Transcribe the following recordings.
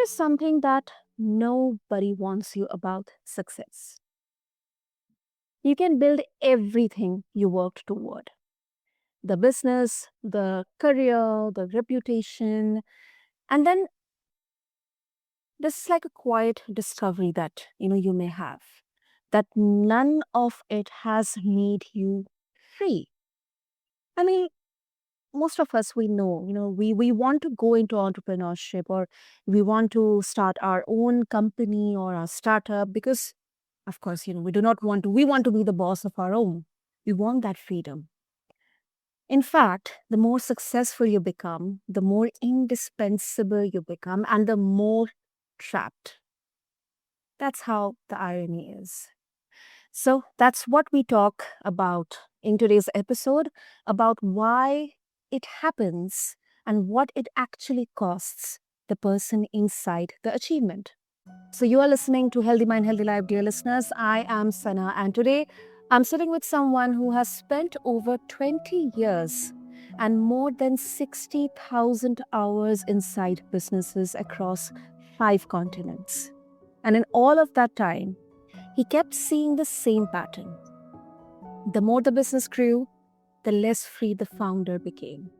is something that nobody wants you about success. You can build everything you worked toward: the business, the career, the reputation. And then this is like a quiet discovery that you may have, that none of it has made you free. I mean, most of us, we know, we want to go into entrepreneurship, or we want to start our own company or our startup because, of course, we want to be the boss of our own. We want that freedom. In fact, the more successful you become, the more indispensable you become, and the more trapped. That's how the irony is. So that's what we talk about in today's episode, about why it happens and what it actually costs the person inside the achievement. So you are listening to Healthy Mind, Healthy Life, dear listeners. I am Sana, and today I'm sitting with someone who has spent over 20 years and more than 60,000 hours inside businesses across 5 continents. And in all of that time, he kept seeing the same pattern. The more the business grew, the less free the founder became.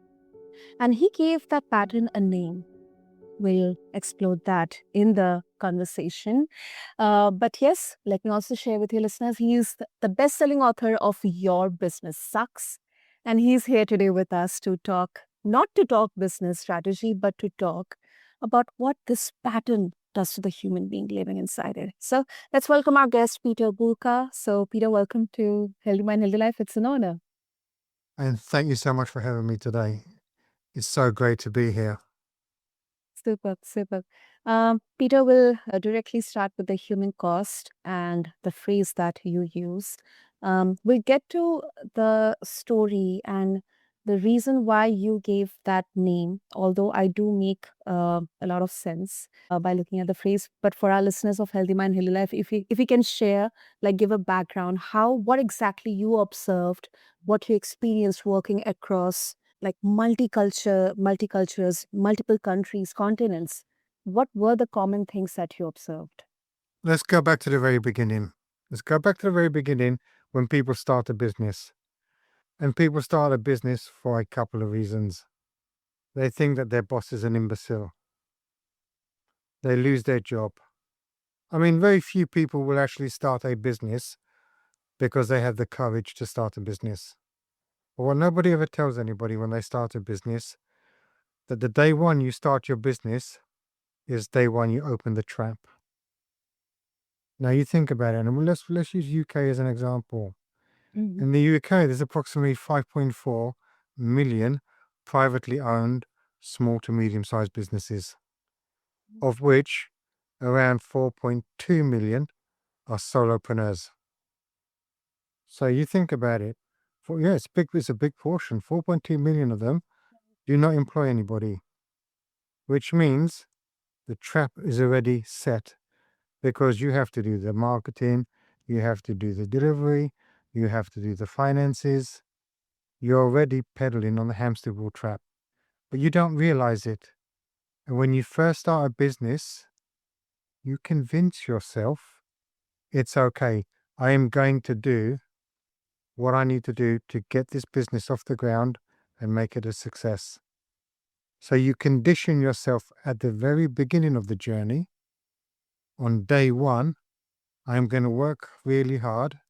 And he gave that pattern a name. We'll explore that in the conversation. But yes, let me also share with you listeners, he is the best-selling author of Your Business Sucks. And he's here today with us to talk, not to talk business strategy, but to talk about what this pattern does to the human being living inside it. So let's welcome our guest, Peter Boolkah. So Peter, welcome to Healthy Mind, Healthy Life. It's an honor. And thank you so much for having me today. It's so great to be here. Super, super. Peter will directly start with the human cost and the phrase that you use. We'll get to the story and the reason why you gave that name, although I do make a lot of sense by looking at the phrase. But for our listeners of Healthy Mind, Healthy Life, if you can share, like give a background, what exactly you observed, what you experienced working across like multicultures, multiple countries, continents. What were the common things that you observed? Let's go back to the very beginning. Let's go back to the very beginning when people start a business. And people start a business for a couple of reasons. They think that their boss is an imbecile. They lose their job. I mean, very few people will actually start a business because they have the courage to start a business. But what nobody ever tells anybody when they start a business, that the day one you start your business is day one you open the trap. Now you think about it, and let's use UK as an example. Mhm. In the UK, there's approximately 5.4 million privately owned small to medium-sized businesses, of which around 4.2 million are solopreneurs. So you think about it. It's a big portion. 4.2 million of them do not employ anybody, which means the trap is already set because you have to do the marketing, you have to do the delivery, you have to do the finances. You're already pedaling on the hamster wheel trap, but you don't realize it. And when you first start a business, you convince yourself it's okay. I am going to do what I need to do to get this business off the ground and make it a success. So you condition yourself at the very beginning of the journey. On day one, I'm going to work really hard.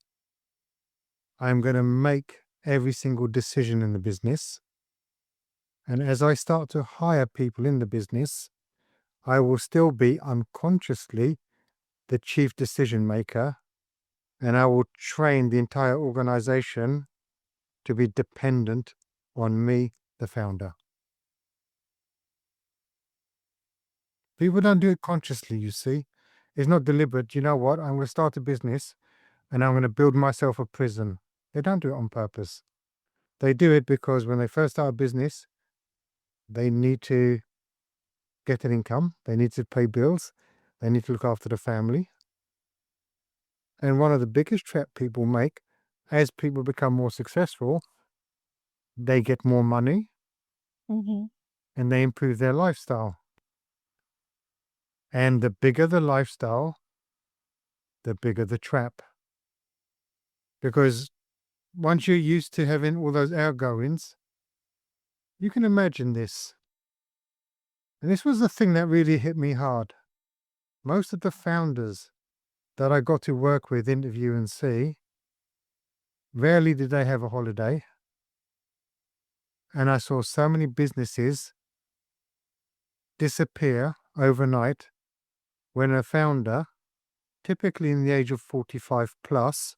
I'm going to make every single decision in the business. And as I start to hire people in the business, I will still be unconsciously the chief decision maker, and I will train the entire organization to be dependent on me, the founder. People don't do it consciously, you see. It's not deliberate. You know what? I'm going to start a business and I'm going to build myself a prison. They don't do it on purpose. They do it because when they first start a business, they need to get an income, they need to pay bills, they need to look after the family. And one of the biggest trap people make, as people become more successful, they get more money Mhm. and they improve their lifestyle. And the bigger the lifestyle, the bigger the trap. Because once you're used to having all those outgoings, you can imagine this. And this was the thing that really hit me hard. Most of the founders that I got to work with, interview, and see, rarely did they have a holiday. And I saw so many businesses disappear overnight when a founder, typically in the age of 45 plus,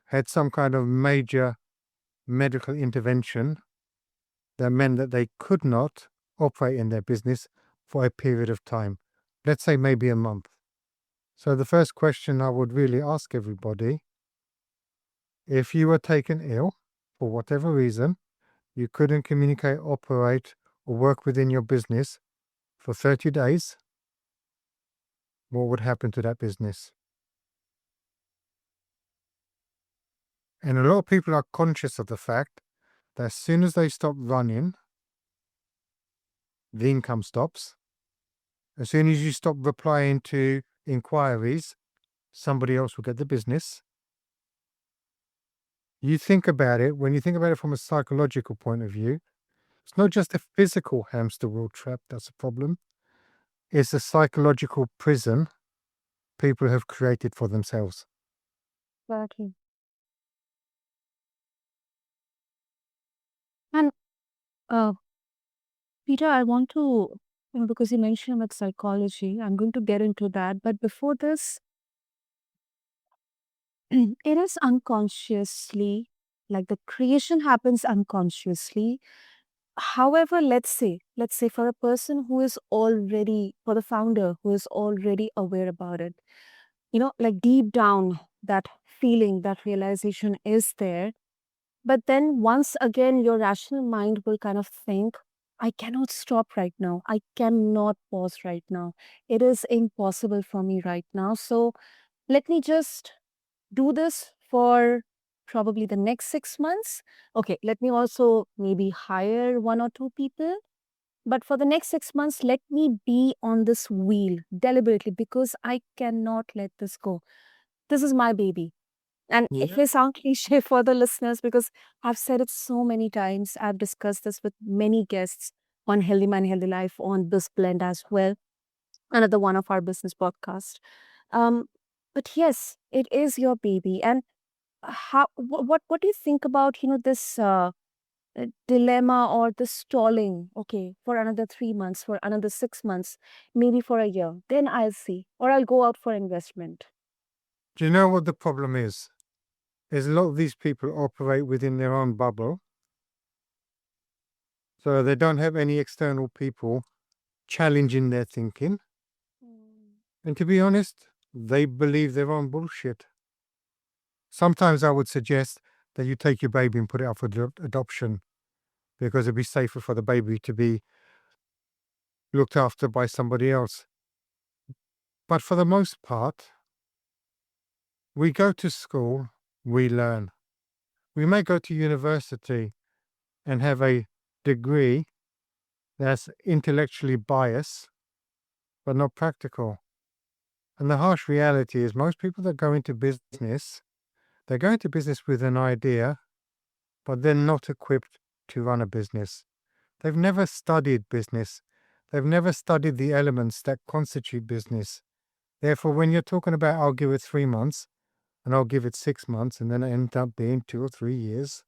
had some kind of major medical intervention that meant that they could not operate in their business for a period of time, let's say maybe a month. So the first question I would really ask everybody, if you were taken ill for whatever reason, you couldn't communicate, operate, or work within your business for 30 days, what would happen to that business? And a lot of people are conscious of the fact that as soon as they stop running, the income stops. As soon as you stop replying to inquiries, somebody else will get the business. You think about it, when you think about it from a psychological point of view, it's not just a physical hamster wheel trap that's a problem. It's a psychological prison people have created for themselves. Exactly. And uh, Peter, I want to, because you mentioned about psychology, I'm going to get into that. But before this, it is unconsciously, like the creation happens unconsciously. However, let's say for a person who is already, for the founder who is already aware about it, like deep down, that feeling, that realization is there. But then once again, your rational mind will kind of think, I cannot stop right now. I cannot pause right now. It is impossible for me right now. So let me just do this for probably the next 6 months. Okay, let me also maybe hire one or two people. But for the next 6 months, let me be on this wheel deliberately because I cannot let this go. This is my baby. And it may sound cliche for the listeners because I've said it so many times. I've discussed this with many guests on Healthy Mind, Healthy Life, on this blend as well, another one of our business podcast. Um, but yes, it is your baby. And what do you think about this dilemma or the stalling? Okay, for another 3 months, for another 6 months, maybe for a year. Then I'll see, or I'll go out for investment. Do you know what the problem is? Is a lot of these people operate within their own bubble, so they don't have any external people challenging their thinking. And to be honest, they believe their own bullshit. Sometimes I would suggest that you take your baby and put it up for adoption because it'd be safer for the baby to be looked after by somebody else. But for the most part, we go to school, we learn. We may go to university and have a degree that's intellectually biased, but not practical. And the harsh reality is most people that go into business, they go into business with an idea, but they're not equipped to run a business. They've never studied business. They've never studied the elements that constitute business. Therefore, when you're talking about, I'll give it 3 months and I'll give it 6 months and then it ends up being 2 or 3 years,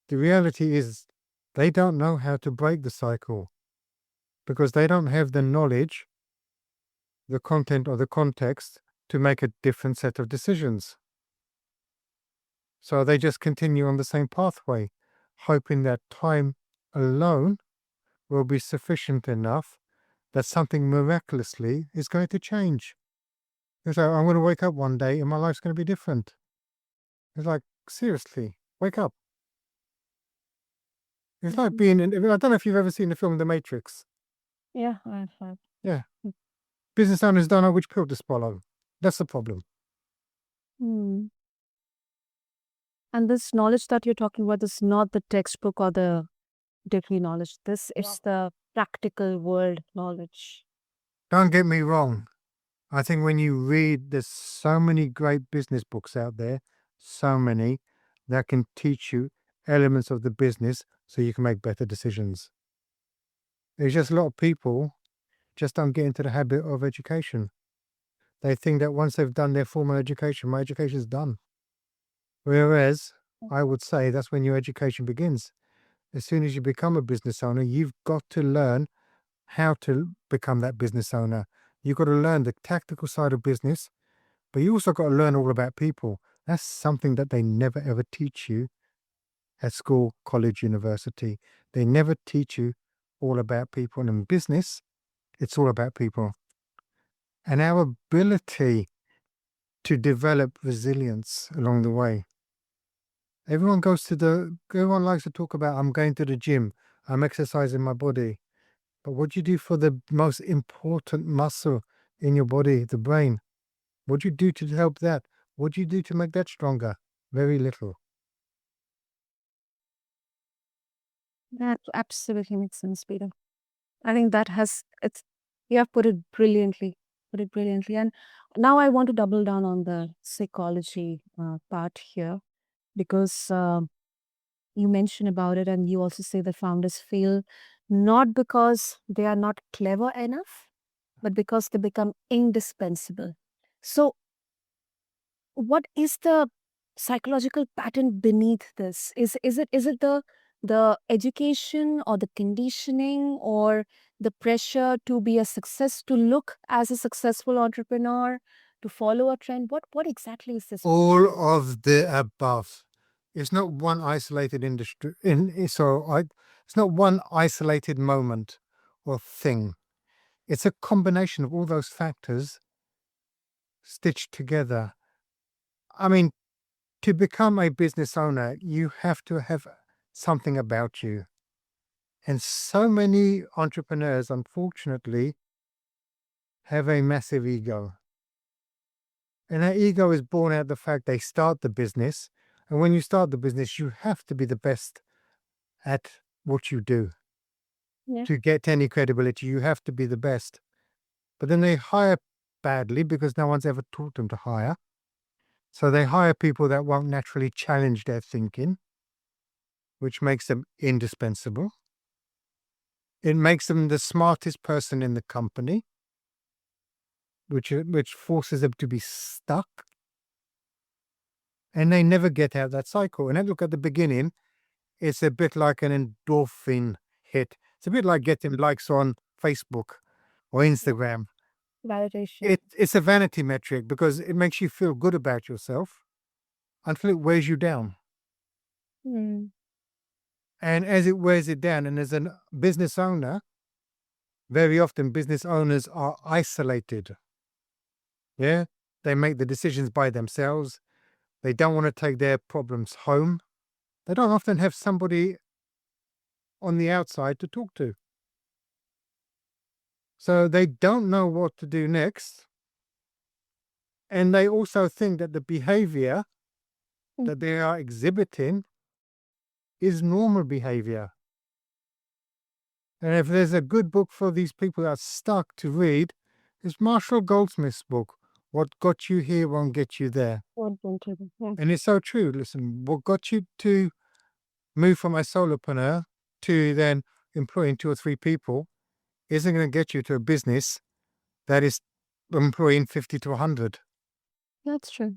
the reality is they don't know how to break the cycle because they don't have the knowledge, the content, or the context to make a different set of decisions. So they just continue on the same pathway, hoping that time alone will be sufficient enough that something miraculously is going to change. It's like, I'm going to wake up one day and my life's going to be different. It's like, seriously, wake up. It's like being in, I don't know if you've ever seen the film The Matrix. Yeah, I've had. Yeah. Business owners don't know which pill to swallow. That's the problem. Hmm. And this knowledge that you're talking about is not the textbook or the degree knowledge. This is the practical world knowledge. Don't get me wrong. I think when you read, there's so many great business books out there, so many that can teach you elements of the business so you can make better decisions. There's just a lot of people just don't get into the habit of education. They think that once they've done their formal education, my education's done. Whereas I would say that's when your education begins. As soon as you become a business owner, you've got to learn how to become that business owner. You've got to learn the tactical side of business, but you also got to learn all about people. That's something that they never ever teach you at school, college, university. They never teach you all about people. And in business, it's all about people. And our ability to develop resilience along the way. Everyone likes to talk about, I'm going to the gym, I'm exercising my body. But what do you do for the most important muscle in your body, the brain? What do you do to help that? What do you do to make that stronger? Very little. That absolutely makes sense, Peter. I think that has it's you have put it brilliantly. Put it brilliantly. And now I want to double down on the psychology part here because you mention about it and you also say that founders fail not because they are not clever enough, but because they become indispensable. So what is the psychological pattern beneath this? Is it the education or the conditioning or the pressure to be a success, to look as a successful entrepreneur, to follow a trend? What exactly is this pressure? All of the above. It's not one isolated industry. It's not one isolated moment or thing. It's a combination of all those factors stitched together. I mean, to become a business owner, you have to have something about you. And so many entrepreneurs, unfortunately, have a massive ego. And that ego is born out of the fact they start the business. And when you start the business, you have to be the best at what you do. Yeah. To get any credibility, you have to be the best. But then they hire badly because no one's ever taught them to hire. So they hire people that won't naturally challenge their thinking, which makes them indispensable. It makes them the smartest person in the company, which forces them to be stuck. And they never get out of that cycle. And I look at the beginning, it's a bit like an endorphin hit. It's a bit like getting likes on Facebook or Instagram. Validation. It's a vanity metric because it makes you feel good about yourself until it wears you down. Hmm. And as it wears it down, and as a business owner, very often business owners are isolated. Yeah. They make the decisions by themselves. They don't want to take their problems home. They don't often have somebody on the outside to talk to. So they don't know what to do next. And they also think that the behavior that they are exhibiting is normal behavior. And if there's a good book for these people that are stuck to read, it's Marshall Goldsmith's book, What Got You Here Won't Get You There. Yeah. And it's so true. Listen, what got you to move from a solopreneur to then employing 2 or 3 people isn't going to get you to a business that is employing 50 to 100. That's true.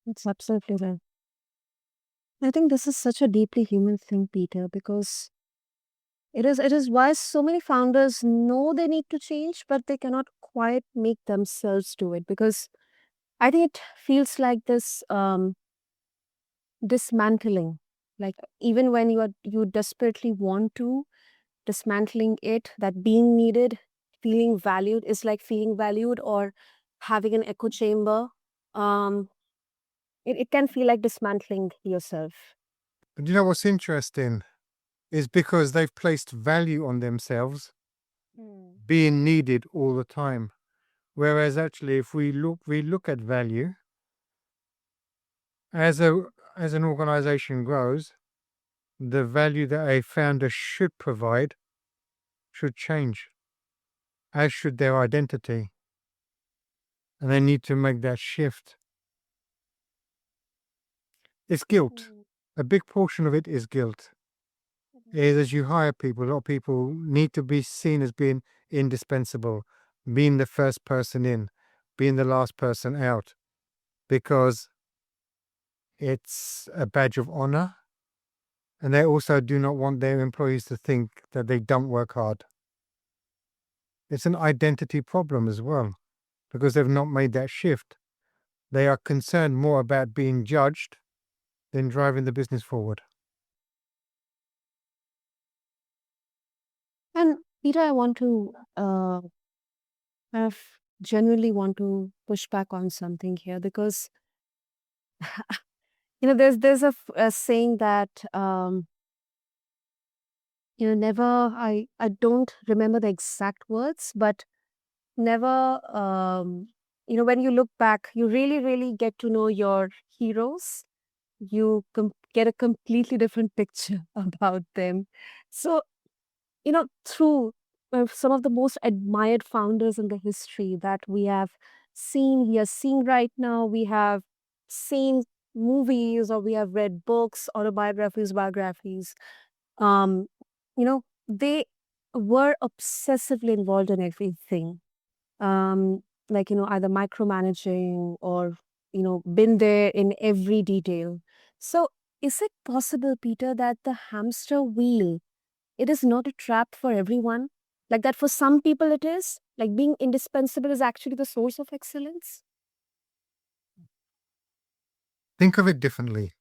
That's absolutely right. I think this is such a deeply human thing, Peter, because it is why so many founders know they need to change, but they cannot quite make themselves do it because I think it feels like this dismantling. Like even when you desperately want to, dismantling it, that being needed, feeling valued is like feeling valued or having an echo chamber. Um, it can feel like dismantling yourself. But you know what's interesting is because they've placed value on themselves Mm. being needed all the time. Whereas actually, if we look at value as a as an organization grows, the value that a founder should provide should change, as should their identity. And they need to make that shift. It's guilt. Mm. A big portion of it is guilt. Is as you hire people, a lot of people need to be seen as being indispensable, being the first person in, being the last person out, because it's a badge of honor. And they also do not want their employees to think that they don't work hard. It's an identity problem as well, because they've not made that shift. They are concerned more about being judged than driving the business forward. And Peter, I want to kind of genuinely want to push back on something here because there's a saying that never I don't remember the exact words, but never when you look back, you really get to know your heroes. You get a completely different picture about them. So through some of the most admired founders in the history that we are seeing right now, we have seen movies or we have read books, autobiographies, biographies. Um, they were obsessively involved in everything. Like, either micromanaging or, been there in every detail. So, is it possible, Peter, that the hamster wheel it is not a trap for everyone? Like that for some people it is? Like being indispensable is actually the source of excellence? Think of it differently.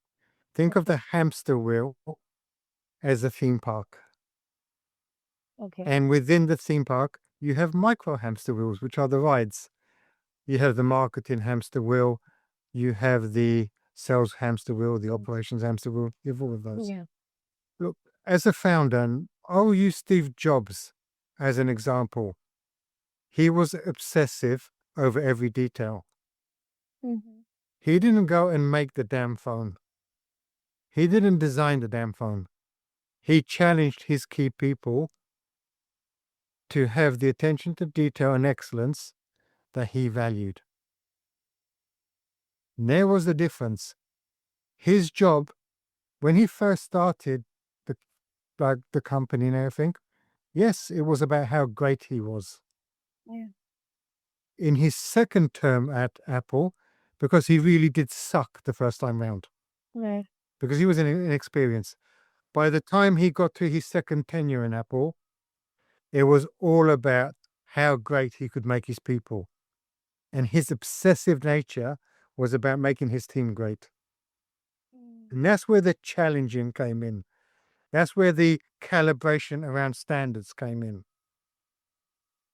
Think of Okay. the hamster wheel as a theme park. Okay. And within the theme park, you have micro hamster wheels, which are the rides. You have the marketing hamster wheel, you have the sales hamster wheel, the Mm. operations hamster wheel, you have all of those. Yeah. Look, as a founder, and I'll use Steve Jobs as an example. He was obsessive over every detail. Hmm. He didn't go and make the damn phone. He didn't design the damn phone. He challenged his key people to have the attention to detail and excellence that he valued. And there was the difference. His job, when he first started the the company and everything, yes, it was about how great he was. Yeah. In his second term at Apple, because he really did suck the first time round, Right. because he was inexperienced. By the time he got to his second tenure in Apple, it was all about how great he could make his people. And his obsessive nature was about making his team great. Mm. And that's where the challenging came in. That's where the calibration around standards came in.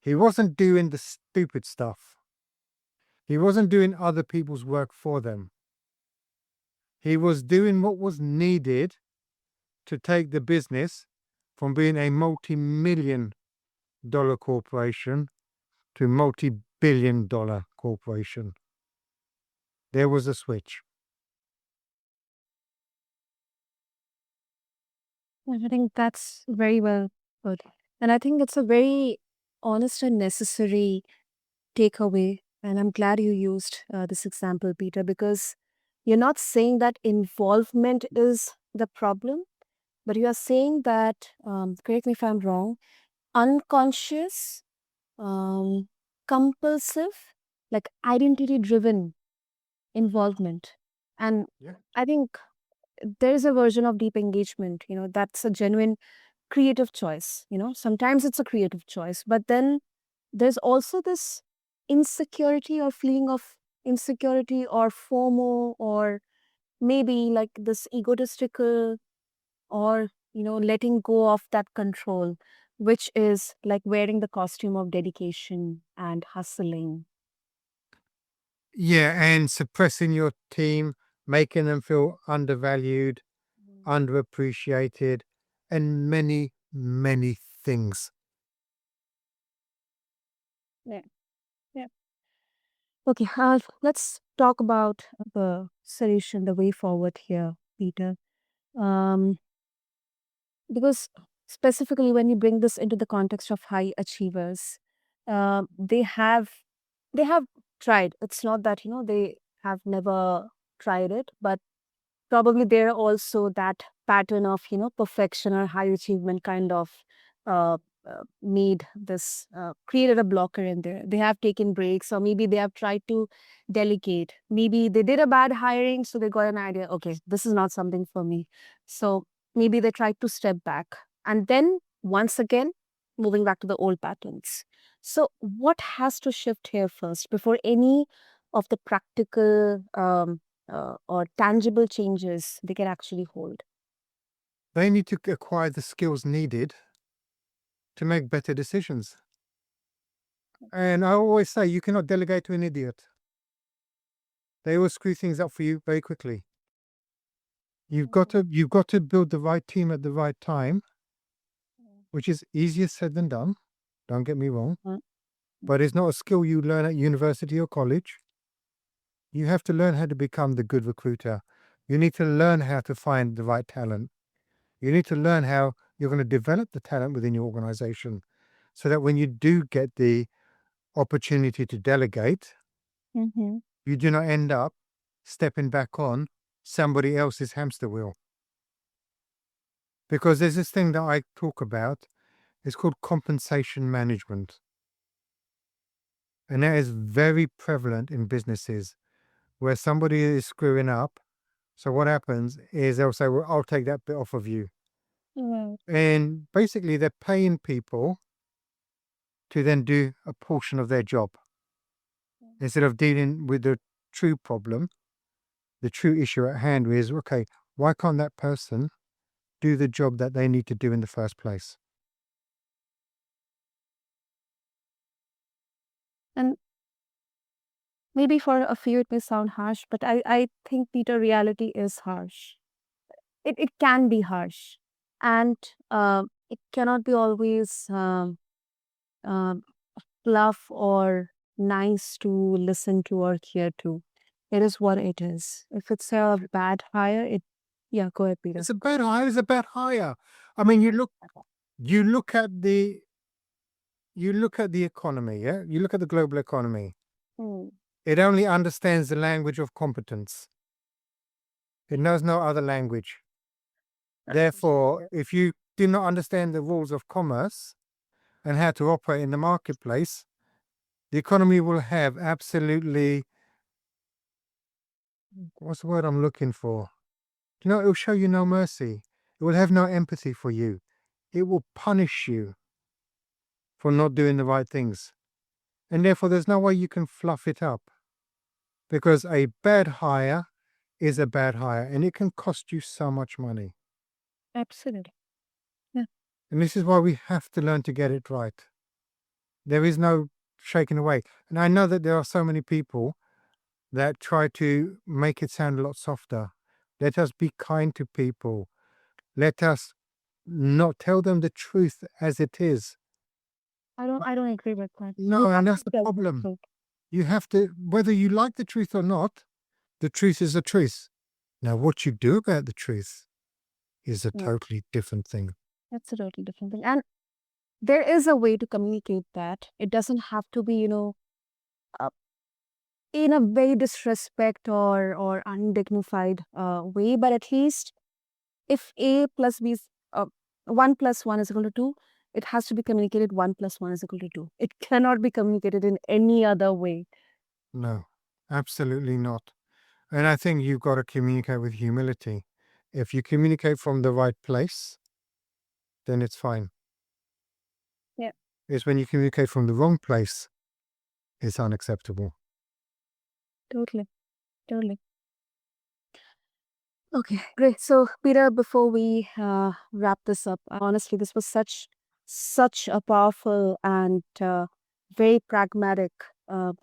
He wasn't doing the stupid stuff. He wasn't doing other people's work for them. He was doing what was needed to take the business from being a multi-million-dollar corporation to multi-billion-dollar corporation. There was a switch. I think that's very well put. And I think it's a very honest and necessary takeaway. And I'm glad you used this example, Peter, because you're not saying that involvement is the problem, but you are saying that, correct me if I'm wrong, unconscious, um, compulsive, like identity driven involvement. And Yeah. I think there is a version of deep engagement, that's a genuine creative choice. Sometimes it's a creative choice, but then there's also this insecurity or feeling of insecurity or FOMO or maybe like this egotistical or letting go of that control, which is like wearing the costume of dedication and hustling. Yeah, and suppressing your team, making them feel undervalued, Mm. underappreciated, and many, many things. Yeah. Yeah. Okay, let's talk about the solution, the way forward here, Peter. Um, Because specifically when you bring this into the context of high achievers, uh, they have they have tried. It's not that they have never tried it, but probably there also that pattern of perfection or high achievement kind of uh, made this created a blocker in there. They have taken breaks, or maybe they have tried to delegate. Maybe they did a bad hiring, so they got an idea, okay, this is not something for me. So maybe they tried to step back, and then once again moving back to the old patterns. So what has to shift here first before any of the practical or tangible changes they can actually hold? They need to acquire the skills needed to make better decisions. And I always say you cannot delegate to an idiot. They will screw things up for you very quickly. You've got to build the right team at the right time, which is easier said than done. Don't get me wrong, Mm. but it's not a skill you learn at university or college. You have to learn how to become the good recruiter. You need to learn how to find the right talent. You need to learn how you're going to develop the talent within your organization so that when you do get the opportunity to delegate, Mhm. you do not end up stepping back on somebody else's hamster wheel. Because there's this thing that I talk about, it's called compensation management. And that is very prevalent in businesses where somebody is screwing up. So what happens is they'll say, well, I'll take that bit off of you. Right. And basically they're paying people to then do a portion of their job instead of dealing with the true problem. The true issue at hand is, okay, why can't that person do the job that they need to do in the first place? And maybe for a few it may sound harsh, but I think, Peter, reality is harsh. It can be harsh. And it cannot be always um, fluff or nice to listen to or hear to. It is what it is. If it's a bad hire, yeah, go ahead, Peter. It's a bad hire. It's a bad hire. I mean, you look at the you look at the economy. Yeah, you look at the global economy. Mm. It only understands the language of competence. It knows no other language. Therefore, if you do not understand the rules of commerce and how to operate in the marketplace, the economy will have absolutely, what's the word I'm looking for? It will show you no mercy. It will have no empathy for you. It will punish you for not doing the right things. And therefore, there's no way you can fluff it up because a bad hire is a bad hire and it can cost you so much money. Absolutely. Yeah. And this is why we have to learn to get it right. There is no shaking away. And I know that there are so many people that try to make it sound a lot softer. Let us be kind to people. Let us not tell them the truth as it is. I don't agree with that. You No, have and that's to the tell the problem. truth. You have to, whether you like the truth or not, the truth is the truth. Now, what you do about the truth is a Yeah, totally different thing. that's a totally different thing. And there is a way to communicate that. It doesn't have to be, uh, in a very disrespect or undignified way, but at least if A plus B is 1 plus 1 is equal to 2, it has to be communicated 1 plus 1 is equal to 2. It cannot be communicated in any other way. No, absolutely not. And I think you've got to communicate with humility. If you communicate from the right place, then it's fine. Yeah, It's when you communicate from the wrong place, it's unacceptable. totally. Totally. Okay, great. So, Peter, before we wrap this up, honestly, this was such a powerful and very pragmatic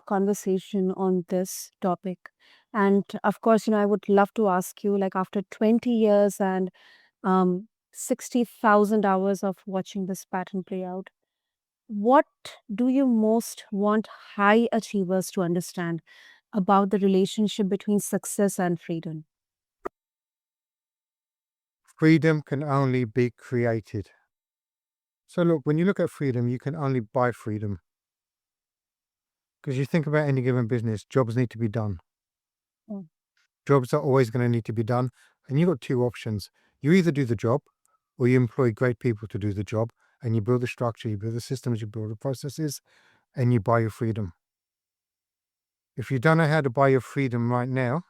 conversation on this topic. And of course, I would love to ask you, like, after 20 years and 60,000 hours of watching this pattern play out, what do you most want high achievers to understand about the relationship between success and freedom? Freedom can only be created. So look, when you look at freedom, you can only buy freedom. Because you think about any given business, jobs need to be done. Mm. Jobs are always going to need to be done. And you've got two options. You either do the job or you employ great people to do the job, and you build the structure, you build the systems, you build the processes, and you buy your freedom. If you don't know how to buy your freedom right now,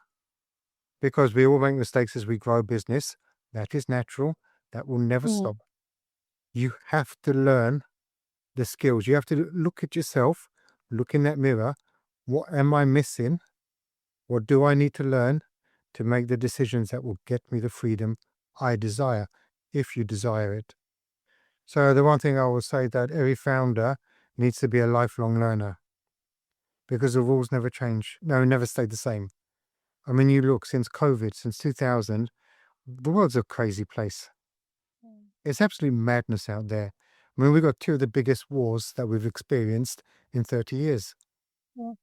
because we all make mistakes as we grow a business, that is natural. That will never Mm. stop. You have to learn the skills. You have to look at yourself, look in that mirror. What am I missing? What do I need to learn to make the decisions that will get me the freedom I desire, if you desire it? So the one thing I will say that every founder needs to be a lifelong learner, because the rules never change. No, never stay the same. I mean, you look, since COVID, since 2000, the world's a crazy place. Mm. It's absolute madness out there. I mean, we've got two of the biggest wars that we've experienced in 30 years. Yeah.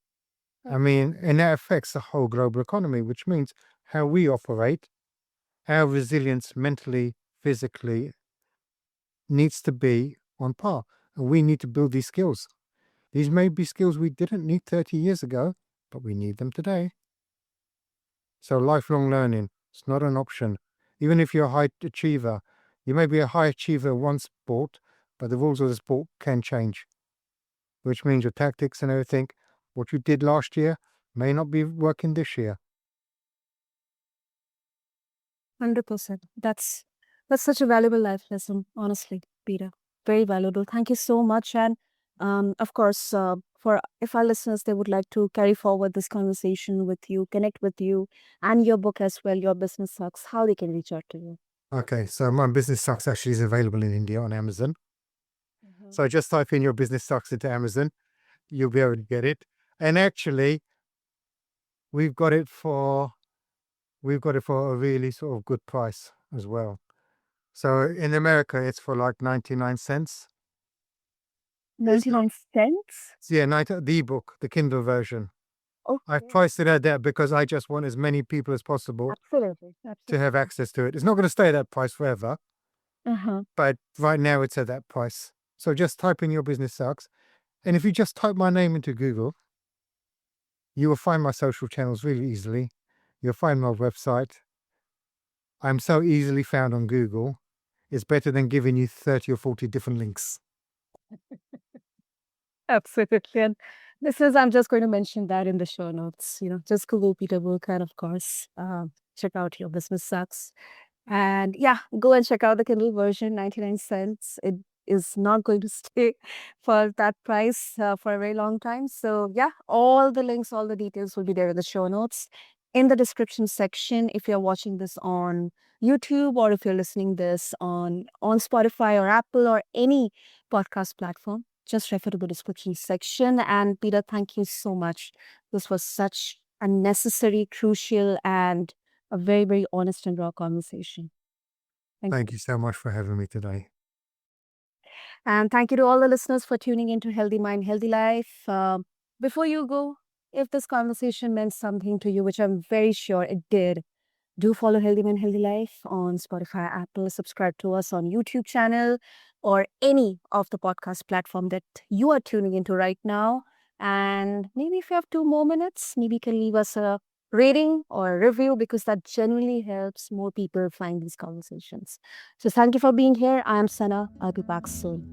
I mean, and that affects the whole global economy, which means how we operate, our resilience mentally, physically needs to be on par. And we need to build these skills. These may be skills we didn't need 30 years ago, but we need them today. So lifelong learning, it's not an option. Even if you're a high achiever, you may be a high achiever in one sport, but the rules of the sport can change, which means your tactics and everything, what you did last year may not be working this year. 100%. That's such a valuable life lesson, honestly, Peter. Very valuable. Thank you so much. And of course, for if our listeners they would like to carry forward this conversation with you, connect with you, and your book as well, Your Business Sucks, how they can reach out to you. Okay, so my business sucks actually is available in India on Amazon. Mhm. So just type in your business sucks into Amazon, you'll be able to get it. And actually, we've got it for we've got it for a really sort of good price as well. So in America, it's for like 99 cents. It's not, 99 cents? yeah, the ebook, the Kindle version. I've Okay. priced it at that because I just want as many people as possible Absolutely. to have Absolutely. access to it. It's not going to stay at that price forever, Uh-huh. but right now it's at that price. So just type in your business sucks. And if you just type my name into Google, you will find my social channels really easily. You'll find my website. I'm so easily found on Google. It's better than giving you 30 or 40 different links. Absolutely. And listeners, I'm just going to mention that in the show notes. Just Google Peter Boolkah, and of course, check out Your Business Sucks. And yeah, go and check out the Kindle version, 99 cents. It is not going to stay for that price for a very long time. So yeah, all the links, all the details will be there in the show notes. In the description section, if you're watching this on YouTube or if you're listening this on Spotify or Apple or any podcast platform, just refer to the description section. And Peter, thank you so much. This was such a necessary, crucial, and a very, very honest and raw conversation. Thank Thank you. you so much for having me today. And thank you to all the listeners for tuning into Healthy Mind, Healthy Life. Before you go, if this conversation meant something to you, which I'm very sure it did, do follow Healthy Mind, Healthy Life on Spotify, Apple, subscribe to us on YouTube channel or any of the podcast platform that you are tuning into right now. And maybe if you have 2 more minutes, maybe you can leave us a rating or a review because that genuinely helps more people find these conversations. So thank you for being here. I am Sana. I'll be back soon.